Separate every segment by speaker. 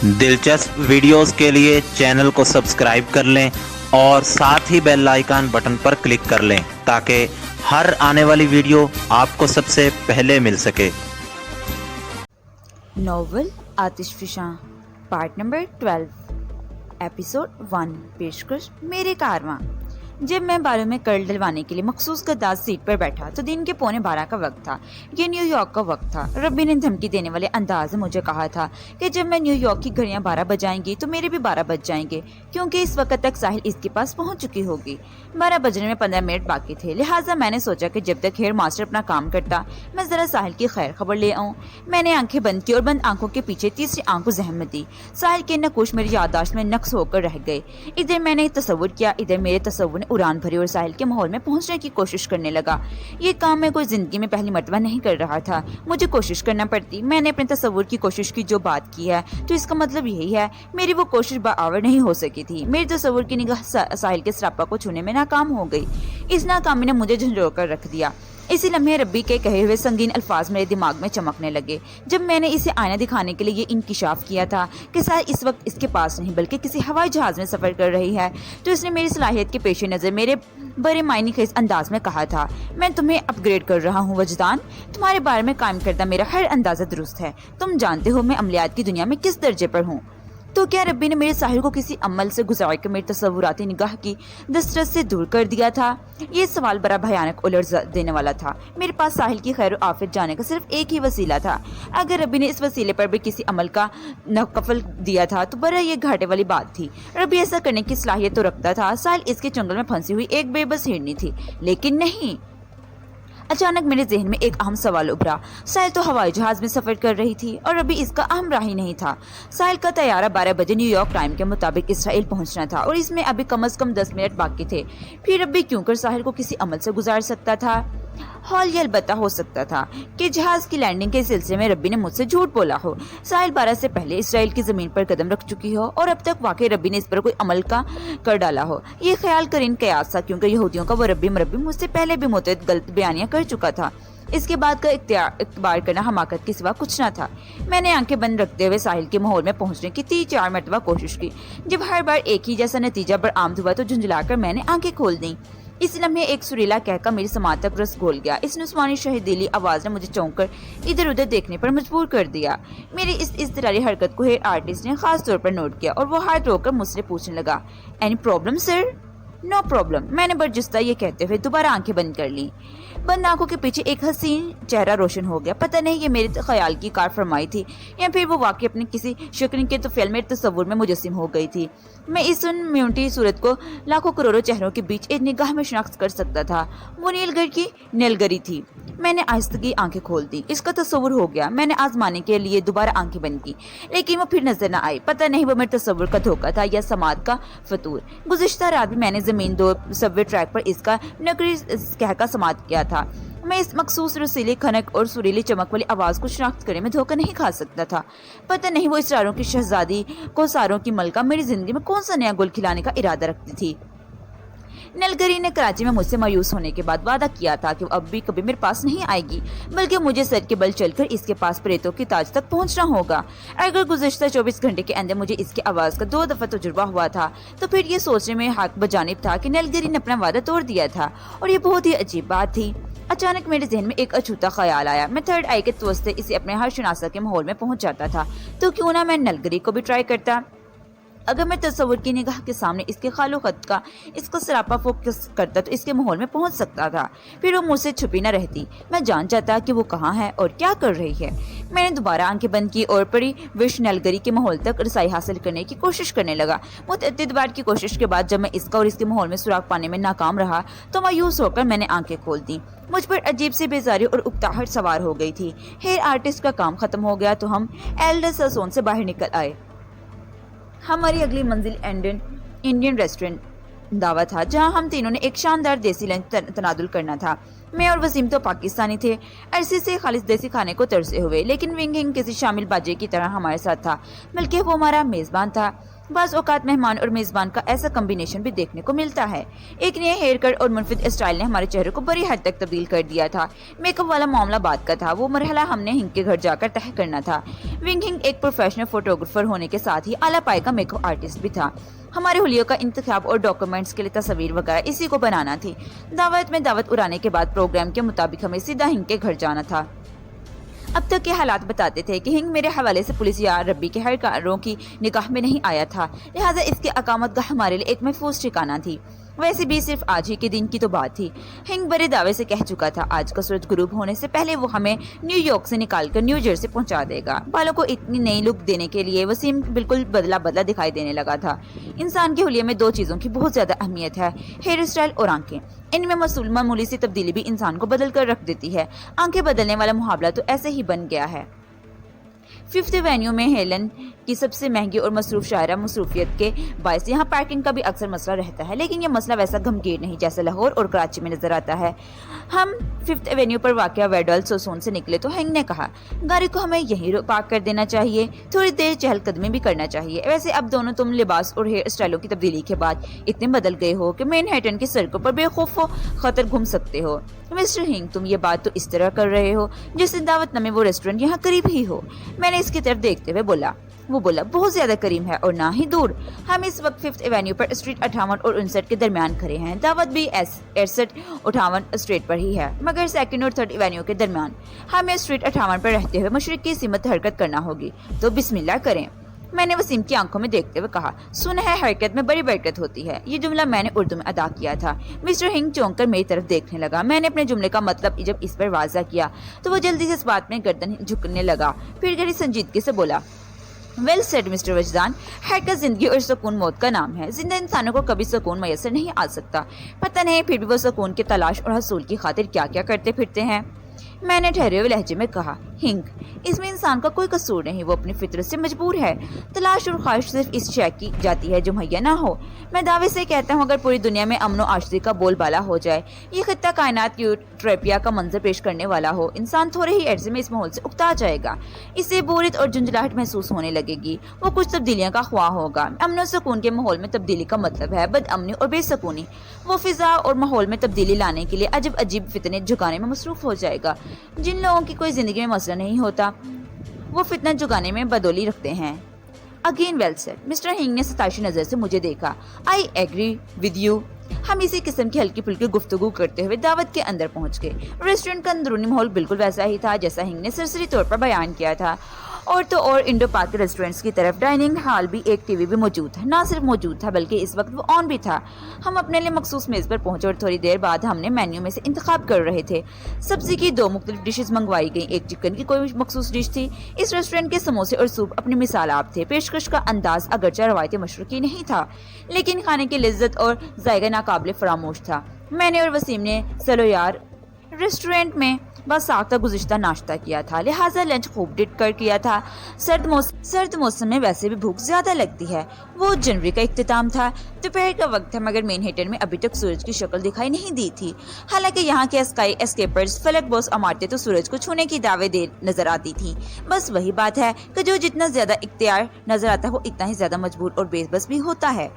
Speaker 1: دلچسپ ویڈیوز کے لیے چینل کو سبسکرائب کر لیں اور ساتھ ہی بیل آئیکن بٹن پر کلک کر لیں تاکہ ہر آنے والی ویڈیو آپ کو سب سے پہلے مل سکے۔
Speaker 2: ناول آتش فشاں پارٹ نمبر 12 ایپیسوڈ 1 پیشکش میرے کارواں۔ جب میں بالوں میں کرل ڈلوانے کے لیے مخصوص گداز سیٹ پر بیٹھا تو دن کے 11:15 کا وقت تھا۔ یہ نیو یارک کا وقت تھا۔ ربی نے دھمکی دینے والے انداز میں مجھے کہا تھا کہ جب میں نیو یارک کی گھڑیاں 12 بجائیں گی تو میرے بھی 12 بج جائیں گے، کیونکہ اس وقت تک ساحل اس کے پاس پہنچ چکی ہوگی۔ 12 بجنے میں 15 منٹ باقی تھے، لہٰذا میں نے سوچا کہ جب تک ہیئر ماسٹر اپنا کام کرتا میں ذرا ساحل کی خیر خبر لے آؤں۔ میں نے آنکھیں بند کی اور بند آنکھوں کے پیچھے تیسری آنکھ کو زحمت دی۔ ساحل کے نقوش میری یادداشت میں نقص ہو کر رہ گئے۔ ادھر میں نے تصور کیا، ادھر میرے تصور نے اڑان بھری اور ساحل کے ماحول میں پہنچنے کی کوشش کرنے لگا۔ یہ کام میں کوئی زندگی میں پہلی مرتبہ نہیں کر رہا تھا، مجھے کوشش کرنا پڑتی۔ میں نے اپنے تصور کی کوشش کی جو بات کی ہے تو اس کا مطلب یہی ہے میری وہ کوشش باآور نہیں ہو سکی تھی۔ میری تصور کی نگاہ ساحل کے سراپا کو چھونے میں ناکام ہو گئی۔ اس ناکامی نے مجھے جھنجھوڑ کر رکھ دیا۔ اسی لمحے ربی کے کہے ہوئے سنگین الفاظ میرے دماغ میں چمکنے لگے۔ جب میں نے اسے آئینہ دکھانے کے لیے یہ انکشاف کیا تھا کہ ساحل اس وقت اس کے پاس نہیں بلکہ کسی ہوائی جہاز میں سفر کر رہی ہے، تو اس نے میری صلاحیت کے پیش نظر میرے بڑے معنی خیز انداز میں کہا تھا، میں تمہیں اپ گریڈ کر رہا ہوں وجدان، تمہارے بارے میں قائم کردہ میرا ہر اندازہ درست ہے، تم جانتے ہو میں عملیات کی دنیا میں کس درجے پر ہوں۔ تو کیا ربی نے میرے ساحل کو کسی عمل سے گزار کر میری تصوراتی نگاہ کی دسترس سے دور کر دیا تھا؟ یہ سوال بڑا بھیانک الرز دینے والا تھا۔ میرے پاس ساحل کی خیر و عافیت جانے کا صرف ایک ہی وسیلہ تھا۔ اگر ربی نے اس وسیلے پر بھی کسی عمل کا نقفل دیا تھا تو بڑا یہ گھاٹے والی بات تھی۔ ربی ایسا کرنے کی صلاحیت تو رکھتا تھا، ساحل اس کے چنگل میں پھنسی ہوئی ایک بے بس ہرنی تھی، لیکن نہیں۔ اچانک میرے ذہن میں ایک اہم سوال ابھرا۔ ساحل تو ہوائی جہاز میں سفر کر رہی تھی اور ابھی اس کا اہم راہی نہیں تھا۔ ساحل کا طیارہ 12 بجے نیو یارک ٹائم کے مطابق اسرائیل پہنچنا تھا اور اس میں ابھی کم از کم 10 منٹ باقی تھے۔ پھر ابھی کیوں کر ساحل کو کسی عمل سے گزار سکتا تھا؟ حال یہ البتہ ہو سکتا تھا کہ جہاز کی لینڈنگ کے سلسلے میں ربی نے مجھ سے جھوٹ بولا ہو، ساحل 12 سے پہلے اسرائیل کی زمین پر قدم رکھ چکی ہو اور اب تک واقعی ربی نے اس پر کوئی عمل کر ڈالا ہو۔ یہ خیال کرین قیاس تھا، کیونکہ یہودیوں کا وہ ربی مربی مجھ سے پہلے بھی متعدد غلط بیانیاں کر چکا تھا۔ اس کے بعد کا اقتبار کرنا حماقت کے سوا کچھ نہ تھا۔ میں نے آنکھیں بند رکھتے ہوئے ساحل کے ماحول میں پہنچنے کی 3-4 مرتبہ کوشش کی۔ جب ہر بار ایک ہی جیسا نتیجہ برآمد ہوا تو جھنجھلا کر میں نے آنکھیں کھول دیں۔ اس لمحے ایک سریلا کہکا میری سماعت تک رس گھول گیا۔ اس نسوانی شہدیلی آواز نے مجھے چونک کر ادھر ادھر دیکھنے پر مجبور کر دیا۔ میری اس اضطراری حرکت کو ہیئر آرٹسٹ نے خاص طور پر نوٹ کیا اور وہ ہاتھ رو کر مجھ سے پوچھنے لگا، any problem sir? No problem, میں نے برجستہ یہ کہتے ہوئے دوبارہ آنکھیں بند کر لیں۔ بند آنکھوں کے پیچھے ایک حسین چہرہ روشن ہو گیا۔ پتہ نہیں یہ میرے خیال کی کار فرمائی تھی یا پھر وہ واقعی اپنی کسی شکل کے تو فعل میرے تصور میں مجسم ہو گئی تھی۔ میں اس میونٹی صورت کو لاکھوں کروڑوں چہروں کے بیچ ایک نگاہ میں شناخت کر سکتا تھا۔ وہ نیل گڑھ کی نیلگری تھی۔ میں نے آہستگی آنکھیں کھول دی۔ اس کا تصور ہو گیا۔ میں نے آزمانے کے لیے دوبارہ آنکھیں بند کی، لیکن وہ پھر نظر نہ آئی۔ پتہ نہیں وہ میرے تصور کا دھوکہ تھا یا سماعت کا فطور۔ گزشتہ رات بھی میں نے زمین 2 سب وے ٹریک پر اس کا نکری کہکا سماعت کیا تھا۔ میں اس مخصوص رسیلی کھنک اور سریلی چمک والی آواز کو شناخت کرنے میں دھوکہ نہیں کھا سکتا تھا۔ پتہ نہیں وہ اسراروں کی شہزادی کو ساروں کی ملکہ میری زندگی میں کون سا نیا گل کھلانے کا ارادہ رکھتی تھی۔ نیلگری نے کراچی میں مجھ سے مایوس ہونے کے بعد وعدہ کیا تھا کہ وہ اب بھی کبھی میرے پاس نہیں آئے گی، بلکہ مجھے سر کے بل چل کر اس کے پاس پریتوں کی تاج تک پہنچنا ہوگا۔ اگر گزشتہ 24 گھنٹے کے اندر مجھے اس کی آواز کا 2 دفعہ تجربہ ہوا تھا تو پھر یہ سوچنے میں حق بجانب تھا کہ نیلگری نے اپنا وعدہ توڑ دیا تھا، اور یہ بہت ہی عجیب بات تھی۔ اچانک میرے ذہن میں ایک اچھوتا خیال آیا۔ میں تھرڈ آئی کے توسط اسے اپنے ہر شناسہ کے ماحول میں پہنچ جاتا تھا، تو کیوں نہ میں نیلگری کو بھی ٹرائی کرتا۔ اگر میں تصور کی نگاہ کے سامنے اس کے خال و خط کا اس کا سراپا فوکس کرتا تو اس کے ماحول میں پہنچ سکتا تھا، پھر وہ مجھ سے چھپی نہ رہتی۔ میں جان جاتا کہ وہ کہاں ہے اور کیا کر رہی ہے۔ میں نے دوبارہ آنکھیں بند کی اور پری وش نیلگری کے ماحول تک رسائی حاصل کرنے کی کوشش کرنے لگا۔ متعدد بار کی کوشش کے بعد جب میں اس کا اور اس کے ماحول میں سراغ پانے میں ناکام رہا تو مایوس ہو کر میں نے آنکھیں کھول دیں۔ مجھ پر عجیب سی بیزاری اور اکتاہٹ سوار ہو گئی تھی۔ ہیئر آرٹسٹ کا کام ختم ہو گیا تو ہم ایلڈر ساسون سے باہر نکل آئے۔ ہماری اگلی منزل انڈین ریسٹورنٹ دعوت تھا، جہاں ہم تینوں نے ایک شاندار دیسی لنچ تنادل کرنا تھا۔ میں اور وسیم تو پاکستانی تھے، عرصے سے خالص دیسی کھانے کو ترسے ہوئے، لیکن ونگ ہنگ کسی شامل باجے کی طرح ہمارے ساتھ تھا، بلکہ وہ ہمارا میزبان تھا۔ بعض اوقات مہمان اور میزبان کا ایسا کمبینیشن بھی دیکھنے کو ملتا ہے۔ ایک نئے ہیئر کٹ اور منفرد اسٹائل نے ہمارے چہرے کو بڑی حد تک تبدیل کر دیا تھا۔ میک اپ والا معاملہ بات کا تھا، وہ مرحلہ ہم نے ہنگ کے گھر جا کر طے کرنا تھا۔ ونگ ہنگ ایک پروفیشنل فوٹوگرافر ہونے کے ساتھ ہی اعلیٰ پائے کا میک اپ آرٹسٹ بھی تھا۔ ہمارے حلیوں کا انتخاب اور ڈاکومنٹس کے لیے تصویر وغیرہ اسی کو بنانا تھی۔ دعوت میں دعوت اڑانے کے بعد پروگرام کے مطابق ہمیں سیدھا ہنگ کے گھر جانا تھا۔ اب تک کے حالات بتاتے تھے کہ ہنگ میرے حوالے سے پولیس یا ربی کے ہر کاروں کی نگاہ میں نہیں آیا تھا، لہٰذا اس کی اقامت گاہ ہمارے لیے ایک محفوظ ٹھکانہ تھی۔ ویسے بھی صرف آج ہی کے دن کی تو بات تھی۔ ہنگ بڑے دعوے سے کہہ چکا تھا آج کا سورج غروب ہونے سے پہلے وہ ہمیں نیو یارک سے نکال کر نیو جرسی پہنچا دے گا۔ بالوں کو اتنی نئی لک دینے کے لیے وسیم بالکل بدلا دکھائی دینے لگا تھا۔ انسان کے حلیے میں دو چیزوں کی بہت زیادہ اہمیت ہے، ہیئر اسٹائل اور آنکھیں۔ ان میں معمولی سی تبدیلی بھی انسان کو بدل کر رکھ دیتی ہے۔ آنکھیں بدلنے والا محاورہ تو ایسے ہی بن گیا ہے۔ ففتھ ایونیو میں ہیلن کی سب سے مہنگی اور مصروف شاعرہ مصروفیت کے باعث یہاں پارکنگ کا بھی اکثر مسئلہ رہتا ہے، لیکن یہ مسئلہ ویسا گھمگیر نہیں جیسا لاہور اور کراچی میں نظر آتا ہے۔ ہم ففتھ ایونیو پر واقع ویڈال سوسون سے نکلے تو ہنگ نے کہا گاڑی کو ہمیں یہیں پارک کر دینا چاہیے، تھوڑی دیر چہل قدمی بھی کرنا چاہیے۔ ویسے اب دونوں تم لباس اور ہیئر اسٹائلوں کی تبدیلی کے بعد اتنے بدل گئے ہو کہ مین ہیٹن کی سڑکوں پر بے خوف و خطر گھوم سکتے ہو۔ مسٹر ہنگ، تم یہ بات تو اس طرح کر رہے ہو جیسے دعوت نامے وہ ریسٹورنٹ یہاں قریب ہی ہو۔ میں نے اس کی طرف دیکھتے ہوئے بولا۔ وہ بولا بہت زیادہ قریب ہے اور نہ ہی دور۔ ہم اس وقت ففتھ ایونیو پر اسٹریٹ 58 اور 59 کے درمیان کھڑے ہیں۔ دعوت بھی 68 58 اسٹریٹ پر ہی ہے، مگر سیکنڈ اور تھرڈ ایونیو کے درمیان۔ ہمیں اسٹریٹ 58 پر رہتے ہوئے مشرق کی سمت حرکت کرنا ہوگی، تو بسم اللہ کریں۔ میں نے وسیم کی آنکھوں میں دیکھتے ہوئے کہا سنا ہے حرکت میں بڑی برکت ہوتی ہے۔ یہ جملہ میں نے اردو میں ادا کیا تھا۔ مسٹر ہنگ چونک کر میری طرف دیکھنے لگا۔ میں نے اپنے جملے کا مطلب جب اس پر واضح کیا تو وہ جلدی سے اس بات میں گردن جھکنے لگا، پھر گہری سنجیدگی سے بولا ویل سیڈ مسٹر وجدان، حرکت زندگی اور سکون موت کا نام ہے۔ زندہ انسانوں کو کبھی سکون میسر نہیں آ سکتا، پتہ نہیں پھر بھی وہ سکون کی تلاش اور حصول کی خاطر کیا کیا کرتے پھرتے ہیں۔ میں نے ٹھہرے ہوئے لہجے میں کہا ہنگ، اس میں انسان کا کوئی قصور نہیں، وہ اپنی فطرت سے مجبور ہے۔ تلاش اور خواہش صرف اس شے کی جاتی ہے جو مہیا نہ ہو۔ میں دعوے سے کہتا ہوں اگر پوری دنیا میں امن و آشتی کا بول بالا ہو جائے، یہ خطہ کائنات یوٹریپیا کا منظر پیش کرنے والا ہو، انسان تھوڑے ہی عرصے میں اس ماحول سے اکتا جائے گا، اسے بورت اور جھنجھلاہٹ محسوس ہونے لگے گی، وہ کچھ تبدیلیاں کا خواہ ہوگا۔ امن و سکون کے ماحول میں تبدیلی کا مطلب ہے بد امنی اور بے سکونی۔ وہ فضا اور ماحول میں تبدیلی لانے کے لیے عجب عجیب فتنے جھکانے میں مصروف ہو جائے گا۔ جن لوگوں کی کوئی زندگی میں مسئلہ نہیں ہوتا وہ فتنہ جگانے میں بدولی رکھتے ہیں۔ Again well said. Mr Hung نے ستائشی نظر سے مجھے دیکھا۔ I agree with you. ہم اسی قسم کی ہلکی پھلکی گفتگو کرتے ہوئے دعوت کے اندر پہنچ گئے۔ ریسٹورنٹ کا اندرونی ماحول بالکل ویسا ہی تھا جیسا ہنگ نے سرسری طور پر بیان کیا تھا۔ اور تو اور انڈو پاک ریسٹورنٹس کی طرف ڈائننگ ہال بھی ایک ٹی وی بھی موجود تھا، نہ صرف موجود تھا بلکہ اس وقت وہ آن بھی تھا۔ ہم اپنے لیے مخصوص میز پر پہنچے اور تھوڑی دیر بعد ہم نے مینیو میں سے انتخاب کر رہے تھے۔ سبزی کی 2 مختلف ڈشز منگوائی گئیں، ایک چکن کی کوئی مخصوص ڈش تھی۔ اس ریسٹورنٹ کے سموسے اور سوپ اپنی مثال آپ تھے۔ پیشکش کا انداز اگرچہ روایتی مشرقی نہیں تھا لیکن کھانے کی لذت اور ذائقہ ناقابل فراموش تھا۔ میں نے اور وسیم نے سلویار ریسٹورنٹ میں بساختہ گزشتہ ناشتہ کیا تھا، لہٰذا لنچ خوب ڈٹ کر کیا تھا۔ سرد موسم میں ویسے بھی بھوک زیادہ لگتی ہے۔ وہ جنوری کا اختتام تھا، دوپہر کا وقت تھا، مگر مین ہیٹن میں ابھی تک سورج کی شکل دکھائی نہیں دی تھی۔ حالانکہ یہاں کے اسکائی اسکیپرز فلک بوس عمارتیں تو سورج کو چھونے کی دعوے دے نظر آتی تھیں۔ بس وہی بات ہے کہ جو جتنا زیادہ اختیار نظر آتا ہے وہ اتنا ہی زیادہ مجبور اور بے بس بھی ہوتا ہے۔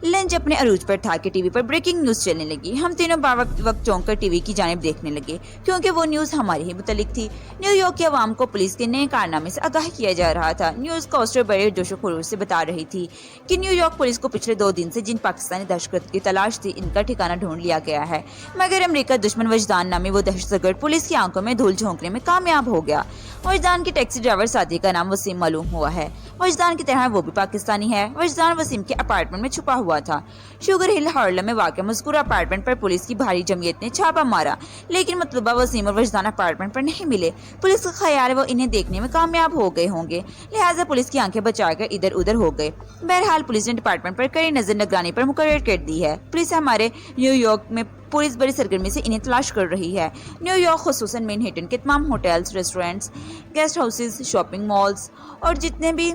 Speaker 2: لنچ اپنے عروج پر تھا کہ ٹی وی پر بریکنگ نیوز چلنے لگی۔ ہم تینوں وقت چونک کر ٹی وی کی جانب دیکھنے لگے کیونکہ وہ نیوز ہمارے ہی متعلق تھی۔ نیو یارک کے عوام کو پولیس کے نئے کارنامے سے آگاہ کیا جا رہا تھا۔ نیوز کاسٹر بڑے جوش و خروش سے بتا رہی تھی کہ نیو یارک پولیس کو پچھلے 2 دن سے جن پاکستانی دہشتگرد کی تلاش تھی ان کا ٹھکانہ ڈھونڈ لیا گیا ہے، مگر امریکہ دشمن وجدان نامی وہ دہشت گرد پولیس کی آنکھوں میں دھول جھونکنے میں کامیاب ہو گیا۔ وجدان کے ٹیکسی ڈرائیور ساتھی کا نام وسیم معلوم ہوا ہے۔ وجدان کی طرح وہ بھی پاکستانی ہے۔ وجدان وسیم کے اپارٹمنٹ میں چھپا ہوا تھا۔ شوگر ہل ہارلم میں واقع مذکورہ اپارٹمنٹ پر پولیس کی بھاری جمعیت نے چھاپا مارا لیکن مطلوبہ وسیم اور وجدان اپارٹمنٹ پر نہیں ملے۔ پولیس کا خیال ہے وہ انہیں دیکھنے میں کامیاب ہو گئے ہوں گے، لہٰذا پولیس کی آنکھیں بچا کر ادھر ادھر ہو گئے۔ بہرحال پولیس نے ڈپارٹمنٹ پر کڑی نظر نگرانی پر مقرر کر دی ہے۔ پولیس ہمارے نیو یارک میں پولیس بڑی سرگرمی سے انہیں تلاش کر رہی ہے۔ نیو یارک خصوصاً مین ہیٹن کے تمام hotels, restaurants, guest houses, shopping malls اور جتنے بھی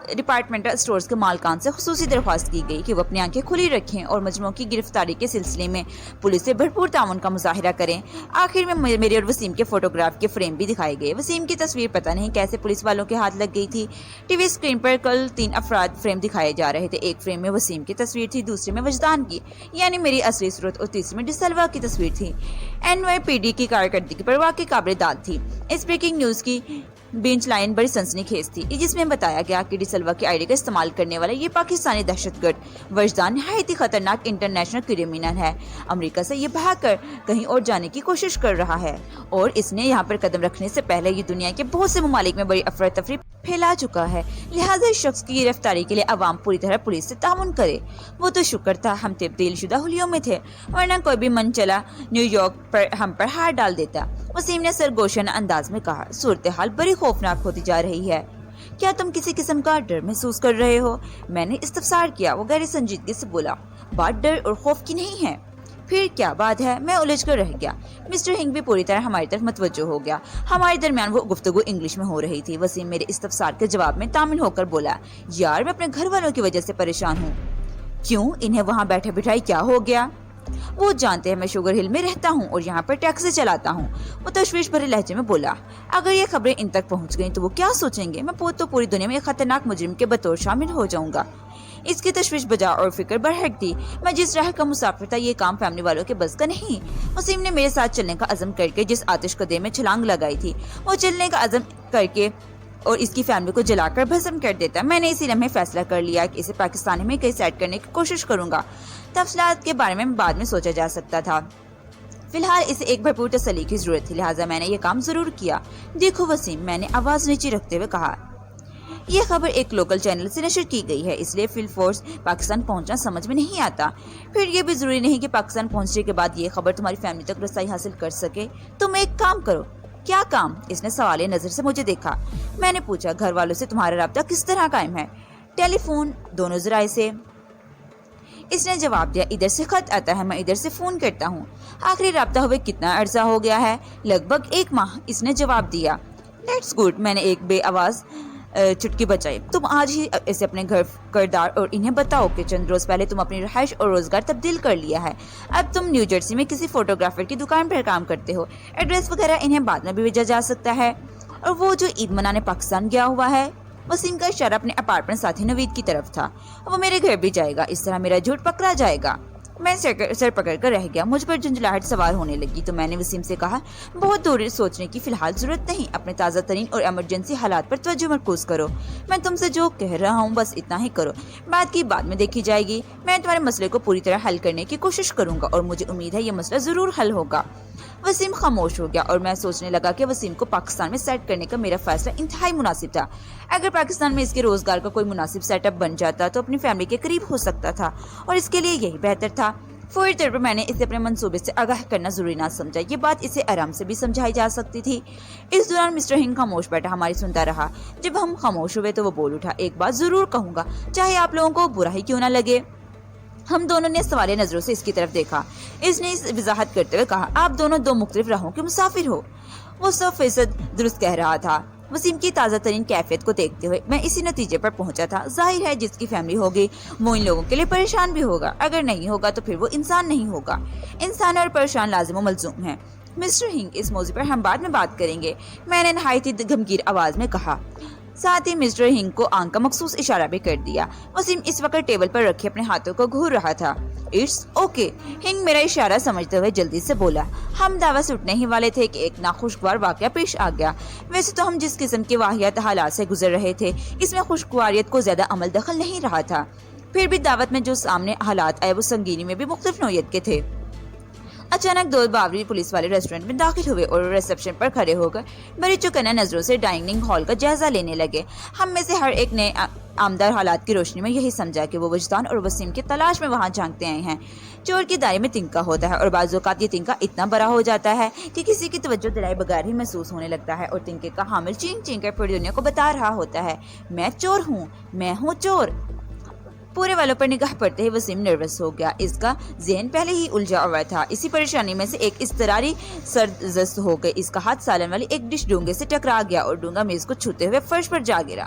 Speaker 2: ڈپارٹمنٹل اسٹورز کے مالکان سے خصوصی درخواست کی گئی کہ وہ اپنی آنکھیں کھلی رکھیں اور مجرموں کی گرفتاری کے سلسلے میں پولیس سے بھرپور تعاون کا مظاہرہ کریں۔ آخر میں میرے اور وسیم کے فوٹوگراف کے فریم بھی دکھائے گئے۔ وسیم کی تصویر پتہ نہیں کیسے پولیس والوں کے ہاتھ لگ گئی تھی۔ ٹی وی اسکرین پر کل 3 افراد فریم دکھائے جا رہے تھے۔ ایک فریم میں وسیم کی تصویر تھی، دوسرے میں وجدان کی یعنی میری اصلی صورت، اور تیسرے میں ڈسلوا کی تصویر تھی۔ NYPD کی کارکردگی پر واقعی قابل داد تھی۔ اس بریکنگ نیوز کی بینچ لائن بڑی سنسنی خیز تھی، جس میں بتایا گیا کہ ڈسلوا کی آئی ڈی کا استعمال کرنے والا یہ پاکستانی دہشت گرد وجدان نہایت ہی خطرناک انٹرنیشنل کرمینل ہے۔ امریکہ سے یہ بھاگ کر کہیں اور جانے کی کوشش کر رہا ہے اور اس نے یہاں پر قدم رکھنے سے پہلے یہ دنیا کے بہت سے ممالک میں بڑی افراتفری پھیلا چکا ہے۔ لہٰذا اس شخص کی گرفتاری کے لیے عوام پوری طرح پولیس سے تعاون کرے۔ وہ تو شکر تھا ہم تبدیل شدہ حلیوں میں تھے، ورنہ کوئی بھی من چلا نیو یارک پر ہم پر ہاتھ ڈال دیتا۔ وسیم نے سرگوشانہ انداز میں کہا، صورتحال بڑی خوفناک ہوتی جا رہی ہے۔ کیا تم کسی قسم کا ڈر محسوس کر رہے ہو؟ میں نے استفسار کیا۔ وہ گہری سنجیدگی سے بولا، بات ڈر اور خوف کی نہیں ہے۔ پھر کیا بات ہے؟ میں الجھ کر رہ گیا۔ مسٹر ہنگ بھی پوری طرح ہماری طرف متوجہ ہو گیا۔ ہمارے درمیان وہ گفتگو انگلش میں ہو رہی تھی۔ وسیم میرے استفسار کے جواب میں تامل ہو کر بولا، یار میں اپنے گھر والوں کی وجہ سے پریشان ہوں۔ کیوں؟ انہیں وہاں بیٹھے بٹھائی کیا ہو گیا؟ وہ جانتے ہیں میں شوگر ہل میں رہتا ہوں اور یہاں پر ٹیکسی چلاتا ہوں۔ وہ تشویش بھرے لہجے میں بولا، اگر یہ خبریں ان تک پہنچ گئیں تو وہ کیا سوچیں گے؟ میں تو پوری دنیا میں ایک خطرناک مجرم کے بطور شامل ہو جاؤں گا۔ اس کی تشویش بجا اور فکر برحق تھی۔ میں جس راہ کا مسافر تھا یہ کام فیملی والوں کے بس کا نہیں۔ وسیم نے میرے ساتھ چلنے کا عزم کر کے جس آتش قدے میں چھلانگ لگائی تھی وہ چلنے کا عزم کر کے اور اس کی فیملی کو جلا کر بھسم کر دیتا۔ میں نے اسی لمحے فیصلہ کر لیا کہ اسے پاکستان میں کہیں سیٹ کرنے کی کوشش کروں گا۔ تفصیلات کے بارے میں بعد میں سوچا جا سکتا تھا، فی الحال اسے ایک بھرپور تسلی کی ضرورت تھی، لہٰذا میں نے یہ کام ضرور کیا۔ دیکھو وسیم، میں نے آواز نیچی رکھتے ہوئے کہا، یہ خبر ایک لوکل چینل سے نشر کی گئی ہے، اس لیے فیلڈ فورس پاکستان پہنچنا سمجھ میں نہیں آتا۔ پھر یہ بھی ضروری نہیں کہ پاکستان پہنچنے کے بعد یہ خبر تمہاری فیملی تک رسائی حاصل کر سکے۔ تم ایک کام کرو۔ کیا کام؟ اس نے سوالیہ نظر سے مجھے دیکھا۔ میں نے پوچھا، گھر والوں سے تمہارا رابطہ کس طرح قائم ہے؟ ٹیلی فون، دونوں ذرائع سے۔ اس نے جواب دیا، ادھر سے خط آتا ہے، میں ادھر سے فون کرتا ہوں۔ آخری رابطہ ہوئے کتنا عرصہ ہو گیا ہے؟ لگ بھگ 1 ماہ، اس نے جواب دیا۔ لیٹس گڈ، میں نے ایک بے آواز چٹکی بچائی۔ تم آج ہی اسے اپنے گھر کردار اور انہیں بتاؤ کہ چند روز پہلے تم اپنی رہائش اور روزگار تبدیل کر لیا ہے۔ اب تم نیو جرسی میں کسی فوٹوگرافر کی دکان پر کام کرتے ہو۔ ایڈریس وغیرہ انہیں بعد میں بھی بھیجا جا سکتا ہے۔ اور وہ جو عید منانے پاکستان گیا ہوا ہے، وسیم کا اشارہ اپنے اپارٹمنٹ ساتھی نوید کی طرف تھا، وہ میرے گھر بھی جائے گا، اس طرح میرا جھوٹ پکڑا جائے گا۔ میں سر پکڑ کر رہ گیا، مجھ پر جھنجھلاہٹ سوار ہونے لگی تو میں نے وسیم سے کہا، بہت دور سوچنے کی فی الحال ضرورت نہیں، اپنے تازہ ترین اور ایمرجنسی حالات پر توجہ مرکوز کرو۔ میں تم سے جو کہہ رہا ہوں بس اتنا ہی کرو، بات کی بعد میں دیکھی جائے گی۔ میں تمہارے مسئلے کو پوری طرح حل کرنے کی کوشش کروں گا اور مجھے امید ہے یہ مسئلہ ضرور حل ہوگا۔ وسیم خاموش ہو گیا اور میں سوچنے لگا کہ وسیم کو پاکستان میں سیٹ کرنے کا میرا فیصلہ انتہائی مناسب تھا۔ اگر پاکستان میں اس کے روزگار کا کوئی مناسب سیٹ اپ بن جاتا تو اپنی فیملی کے قریب ہو سکتا تھا اور اس کے لیے یہی بہتر تھا۔ فوری طور پر میں نے اسے اپنے منصوبے سے آگاہ کرنا ضروری نہ سمجھا، یہ بات اسے آرام سے بھی سمجھائی جا سکتی تھی۔ اس دوران مسٹر ہنگ خاموش بیٹھا ہماری سنتا رہا۔ جب ہم خاموش ہوئے تو وہ بول اٹھا، ایک بات ضرور کہوں گا، چاہے آپ لوگوں کو برا ہی کیوں نہ لگے۔ ہم دونوں نے سوالیہ نظروں سے اس کی طرف دیکھا۔ اس نے وضاحت کرتے ہوئے کہا، آپ دونوں 2 مختلف راہوں کے مسافر ہو۔ وہ 100% درست کہہ رہا تھا۔ وسیم کی تازہ ترین کیفیت کو دیکھتے ہوئے میں اسی نتیجے پر پہنچا تھا۔ ظاہر ہے جس کی فیملی ہوگی وہ ان لوگوں کے لیے پریشان بھی ہوگا، اگر نہیں ہوگا تو پھر وہ انسان نہیں ہوگا۔ انسان اور پریشان لازم و ملزوم ہے۔ مسٹر ہنگ، اس موضوع پر ہم بعد میں بات کریں گے، میں نے نہایت ہی گمگیر آواز میں کہا۔ ساتھ ہی مسٹر ہنگ کو آنکھ کا مخصوص اشارہ بھی کر دیا۔ وسیم اس وقت ٹیبل پر رکھے اپنے ہاتھوں کو گھور رہا تھا۔ اٹس اوکے، ہنگ میرا اشارہ سمجھتے ہوئے جلدی سے بولا۔ ہم دعویٰ سے اٹھنے ہی والے تھے کہ ایک ناخوشگوار واقعہ پیش آ گیا۔ ویسے تو ہم جس قسم کے واحد حالات سے گزر رہے تھے اس میں خوشگواریت کو زیادہ عمل دخل نہیں رہا تھا، پھر بھی دعوت میں جو سامنے حالات آئے وہ سنگینی میں بھی مختلف نوعیت کے تھے۔ اچانک 2 باوری پولیس والے ریسٹورنٹ میں داخل ہوئے اور ریسپشن پر کھڑے ہو کر بڑی چوکنا نظروں سے ڈائننگ ہال کا جائزہ لینے لگے۔ ہم میں سے ہر ایک نے آمدار حالات کی روشنی میں یہی سمجھا کہ وہ وجدان اور وسیم کی تلاش میں وہاں جھانکتے آئے ہیں۔ چور کی داڑھی میں تنکا ہوتا ہے اور بعض اوقات یہ تنکا اتنا بڑا ہو جاتا ہے کہ کسی کی توجہ دلائے بغیر ہی محسوس ہونے لگتا ہے اور تنکے کا حامل چینک چینک کر پوری دنیا کو بتا رہا ہوتا ہے، میں چور ہوں، میں ہوں چور۔ پورے والوں پر نگاہ پڑتے ہی وسیم نروس ہو گیا۔ اس کا ذہن پہلے ہی الجھا ہوا تھا۔ اسی پریشانی میں سے ایک اضطراری سرزست ہو گئی۔ اس کا ہاتھ سالن والی ایک ڈش ڈونگے سے ٹکرا گیا اور ڈونگا میز کو چھوتے ہوئے فرش پر جا گرا۔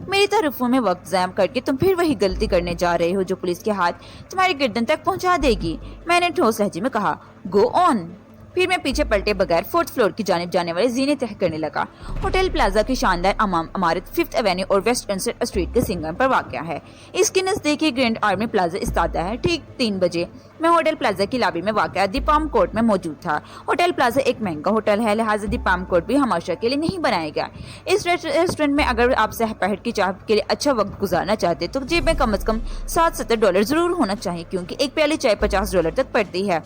Speaker 2: میری تعارفوں میں وقت ضائع کر کے تم پھر وہی غلطی کرنے جا رہے ہو جو پولیس کے ہاتھ تمہاری گردن تک پہنچا دے گی، میں نے ٹھوس لہجے میں کہا۔ گو آن۔ پھر میں پیچھے پلٹے بغیر 4th فلور کی جانب جانے والے زینے طے کرنے لگا۔ ہوٹل پلازا کی شاندار عمارت 5th ایونیو اور ویسٹ انسٹ اسٹریٹ کے سنگم پر واقع ہے۔ اس کے نزدیک ہی گرینڈ آرمی پلازا استادہ ہے۔ ٹھیک 3 بجے میں ہوٹل پلازا کی لابی میں واقع دی پام کورٹ میں موجود تھا۔ ہوٹل پلازا ایک مہنگا ہوٹل ہے، لہٰذا دی پام کورٹ بھی ہمیشہ کے لیے نہیں بنایا گیا۔ اس ریسٹورینٹ میں اگر آپ سہ پہر کی چاہ کے لیے اچھا وقت گزارنا چاہتے تو جیب میں کم از کم $60-70 ضرور ہونا چاہیے، کیونکہ ایک پیالی چائے $50 تک پڑتی ہے۔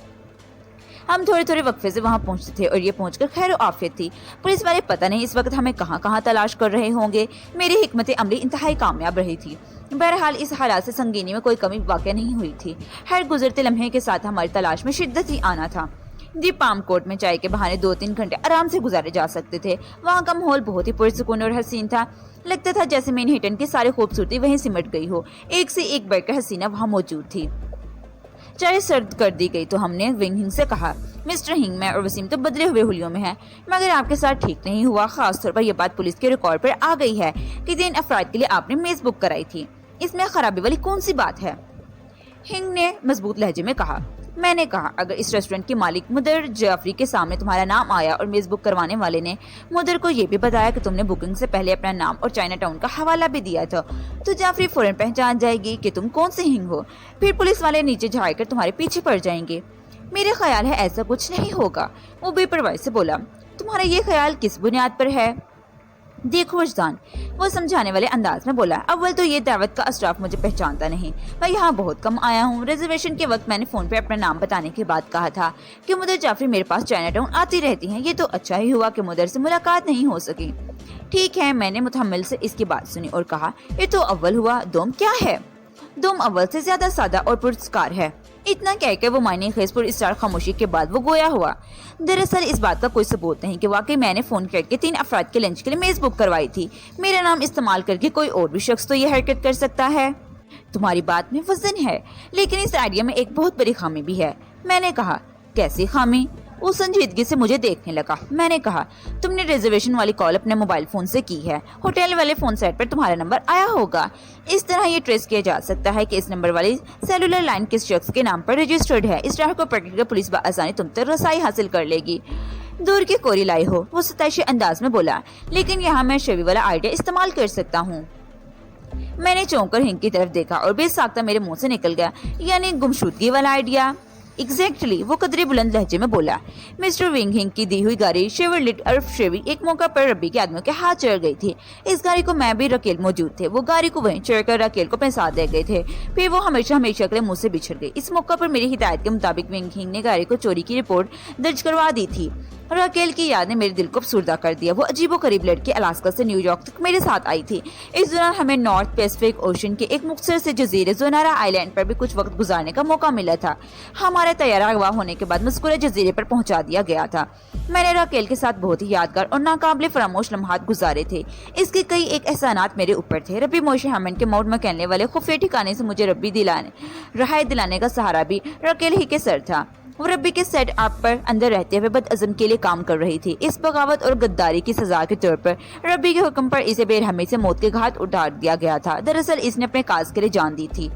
Speaker 2: ہم تھوڑے وقفے سے وہاں پہنچتے تھے اور یہ پہنچ کر خیر و عافیت تھی۔ پولیس والے پتہ نہیں اس وقت ہمیں کہاں کہاں تلاش کر رہے ہوں گے۔ میری حکمت عملی انتہائی کامیاب رہی تھی۔ بہرحال اس حالات سے سنگینی میں کوئی کمی واقع نہیں ہوئی تھی۔ ہر گزرتے لمحے کے ساتھ ہماری تلاش میں شدت ہی آنا تھا۔ دی پام کورٹ میں چائے کے بہانے 2-3 گھنٹے آرام سے گزارے جا سکتے تھے۔ وہاں کا ماحول بہت ہی پرسکون اور حسین تھا۔ لگتا تھا جیسے مین ہٹن کی ساری خوبصورتی وہیں سمٹ گئی ہو۔ ایک سے ایک بڑھ کر حسینہ وہاں موجود تھی۔ چائے سرد کر دی گئی تو ہم نے ونگ ہنگ سے کہا، مسٹر ہنگ، میں اور وسیم تو بدلے ہوئے حلیوں میں ہیں، مگر آپ کے ساتھ ٹھیک نہیں ہوا۔ خاص طور پر یہ بات پولیس کے ریکارڈ پر آ گئی ہے کہ 3 افراد کے لیے آپ نے میز بک کرائی تھی۔ اس میں خرابی والی کون سی بات ہے؟ ہنگ نے مضبوط لہجے میں کہا۔ میں نے کہا، اگر اس ریسٹورینٹ کے مالک مدر جعفری کے سامنے تمہارا نام آیا اور میز بک کروانے والے نے مدر کو یہ بھی بتایا کہ تم نے بکنگ سے پہلے اپنا نام اور چائنا ٹاؤن کا حوالہ بھی دیا تھا، تو جعفری فوراً پہچان جائے گی کہ تم کون سے ہنگ ہو۔ پھر پولیس والے نیچے جھاڑ کر تمہارے پیچھے پڑ جائیں گے۔ میرے خیال ہے ایسا کچھ نہیں ہوگا، وہ بے پرواہی سے بولا۔ تمہارا یہ خیال کس بنیاد پر ہے؟ دیکھو وجدان، وہ سمجھانے والے انداز میں بولا، اول تو یہ دعوت کا اسٹاف مجھے پہچانتا نہیں، میں یہاں بہت کم آیا ہوں۔ ریزرویشن کے وقت میں نے فون پہ اپنا نام بتانے کے بعد کہا تھا کہ مدر جعفری میرے پاس چائنا ٹاؤن آتی رہتی ہیں۔ یہ تو اچھا ہی ہوا کہ مدر سے ملاقات نہیں ہو سکی۔ ٹھیک ہے، میں نے متحمل سے اس کی بات سنی اور کہا، یہ تو اول ہوا، دوم کیا ہے؟ دوم اول سے زیادہ سادہ اور پرسکار ہے۔ اتنا کہہ کے وہ معنی خیز پر اسٹار خاموشی کے بعد وہ گویا ہوا۔ دراصل اس بات کا کوئی ثبوت نہیں کہ واقعی میں نے فون کر کے 3 افراد کے لنچ کے لیے میز بک کروائی تھی۔ میرا نام استعمال کر کے کوئی اور بھی شخص تو یہ حرکت کر سکتا ہے۔ تمہاری بات میں وزن ہے، لیکن اس آئیڈیا میں ایک بہت بڑی خامی بھی ہے۔ میں نے کہا، کیسی خامی؟ وہ سنجیدگی سے مجھے دیکھنے لگا۔ میں نے کہا، تم نے ریزرویشن والی کال اپنے موبائل فون سے کی ہے، ہوٹل والے فون سیٹ پر تمہارا نمبر آیا ہوگا۔ اس طرح یہ ٹریس کیا جا سکتا ہے کہ اس نمبر والی سیلولر لائن کس شخص کے نام پر رجسٹرڈ ہے۔ اس طرح کو پکڑ کر پولیس بآسانی تم تک رسائی حاصل کر لے گی۔ دور کی کوری لائی ہو، وہ ستائشی انداز میں بولا، لیکن یہاں میں شوی والا آئیڈیا استعمال کر سکتا ہوں۔ میں نے چونک کر ہنگ کی طرف دیکھا اور بے ساختہ میرے منہ سے نکل گیا، یعنی گمشدگی والا آئیڈیا۔ ایگزیکٹلی، وہ قدرے بلند لہجے میں بولا۔ مسٹر ونگ ہنگ کی دی ہوئی گاڑی شیورلیٹ عرف شیوی ایک موقع پر ربی کے آدمیوں کے ہاتھ چڑھ گئی تھی۔ اس گاڑی کو میں بھی رکیل موجود تھے، وہ گاڑی کو وہیں چڑھ کر رکیل کو پہنچا دے گئے تھے، پھر وہ ہمیشہ کے لیے منہ سے بچھڑ گئی۔ اس موقع پر میری ہدایت کے مطابق ونگ ہنگ نے گاڑی کو چوری کی رپورٹ درج کروا دی تھی۔ راکیل کی یاد نے میرے دل کو افسردہ کر دیا۔ وہ عجیب و غریب لڑکی الاسکا سے نیو یارک تک میرے ساتھ آئی تھی۔ اس دوران ہمیں نارتھ پیسفک اوشن کے ایک مختصر سے جزیرے زونارا آئی لینڈ پر بھی کچھ وقت گزارنے کا موقع ملا تھا۔ ہمارا طیارہ اغوا ہونے کے بعد مذکورہ جزیرے پر پہنچا دیا گیا تھا۔ میں نے راکیل کے ساتھ بہت ہی یادگار اور ناقابل فراموش لمحات گزارے تھے۔ اس کے کئی ایک احسانات میرے اوپر تھے۔ ربی موشی ہیمنڈ کے موڈ مکینلے والے خفیہ ٹھکانے سے مجھے رہائی دلانے کا سہارا بھی راکیل ہی کے سر تھا۔ وہ ربی کے سیٹ اپ پر اندر رہتے ہوئے بد عزم کے لیے کام کر رہی تھی۔ اس بغاوت اور غداری کی سزا کے طور پر ربی کے حکم پر اسے بے رحمی سے موت کے گھاٹ اتار دیا گیا تھا۔ دراصل اس نے اپنے کاز کے لیے جان دی تھی۔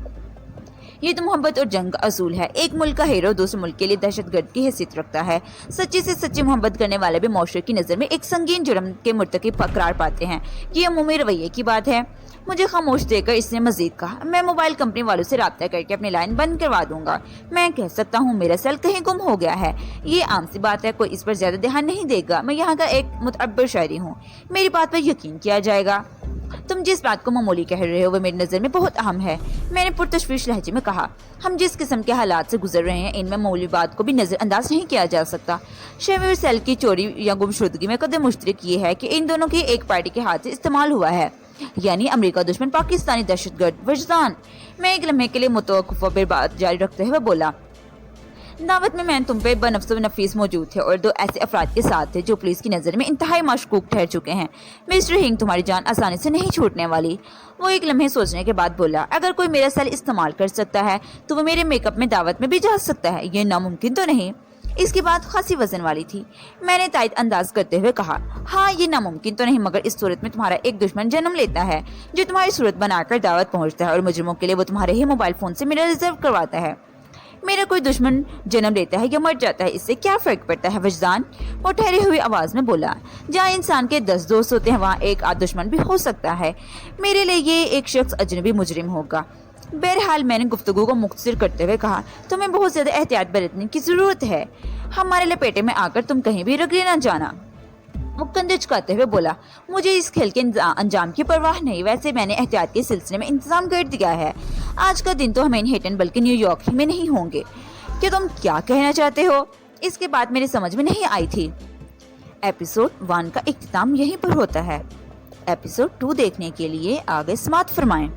Speaker 2: یہ تو محبت اور جنگ کا اصول ہے۔ ایک ملک کا ہیرو دوسرے ملک کے لیے دہشت گرد کی حیثیت رکھتا ہے۔ سچی سے سچی محبت کرنے والے بھی معاشرے کی نظر میں ایک سنگین جرم کے مرتکب قرار پاتے ہیں۔ یہ عمومی رویے کی بات ہے۔ مجھے خاموش دے کر اس نے مزید کہا، میں موبائل کمپنی والوں سے رابطہ کر کے اپنی لائن بند کروا دوں گا۔ میں کہہ سکتا ہوں میرا سیل کہیں گم ہو گیا ہے۔ یہ عام سی بات ہے، کوئی اس پر زیادہ دھیان نہیں دے گا۔ میں یہاں کا ایک متعبر شہری ہوں، میری بات پر یقین کیا جائے گا۔ تم جس بات کو معمولی کہہ رہے ہو وہ میری نظر میں بہت اہم ہے، میں نے پرتشویش لہجے میں کہا۔ ہم جس قسم کے حالات سے گزر رہے ہیں ان میں معمولی بات کو بھی نظر انداز نہیں کیا جا سکتا۔ شیوی اور سیل کی چوری یا گمشدگی میں قدر مشترک یہ ہے کہ ان دونوں کی ایک پارٹی کے ہاتھ سے استعمال ہوا ہے، یعنی امریکہ دشمن پاکستانی دہشت گرد وجدان۔ میں ایک لمحے کے لیے متوقف و بات جاری رکھتے ہوئے بولا، دعوت میں تم پہ بنفس و نفیس موجود تھے اور 2 ایسے افراد کے ساتھ تھے جو پولیس کی نظر میں انتہائی مشکوک ٹھہر چکے ہیں۔ مسٹر ہنگ، تمہاری جان آسانی سے نہیں چھوٹنے والی۔ وہ ایک لمحے سوچنے کے بعد بولا، اگر کوئی میرا سیل استعمال کر سکتا ہے تو وہ میرے میک اپ میں دعوت میں بھی جا سکتا ہے، یہ ناممکن تو نہیں۔ اس کی بات خاصی وزن والی تھی۔ میں نے تائید انداز کرتے ہوئے کہا، ہاں یہ ناممکن تو نہیں، مگر اس صورت میں تمہارا ایک دشمن جنم لیتا ہے جو تمہاری صورت بنا کر دعوت پہنچتا ہے، اور مجرموں کے لیے وہ تمہارے ہی موبائل فون سے میرا ریزرو کرواتا ہے۔ میرا کوئی دشمن جنم لیتا ہے یا مر جاتا ہے، اس سے کیا فرق پڑتا ہے وجدان؟ وہ ٹھہری ہوئی آواز میں بولا، جہاں انسان کے 10 دوست ہوتے ہیں وہاں ایک آدھ دشمن بھی ہو سکتا ہے۔ میرے لیے یہ ایک شخص اجنبی مجرم ہوگا۔ بہرحال میں نے گفتگو کو مختصر کرتے ہوئے کہا، تمہیں بہت زیادہ احتیاط برتنے کی ضرورت ہے، ہمارے لپیٹے میں آ کر تم کہیں بھی رگڑے نہ جانا۔ وہ کندھے جھکاتے ہوئے بولا، مجھے اس کھیل کے انجام کی پرواہ نہیں، ویسے میں نے احتیاط کے سلسلے میں انتظام کر دیا ہے۔ آج کا دن تو ہم مینہٹن بلکہ نیو یارک ہی میں نہیں ہوں گے۔ کہ تم کیا کہنا چاہتے ہو؟ اس کے بعد میری سمجھ میں نہیں آئی تھی۔ ایپیسوڈ 1 کا اختتام یہیں پر ہوتا ہے۔ ایپیسوڈ 2 دیکھنے کے لیے آگے سماعت فرمائیں۔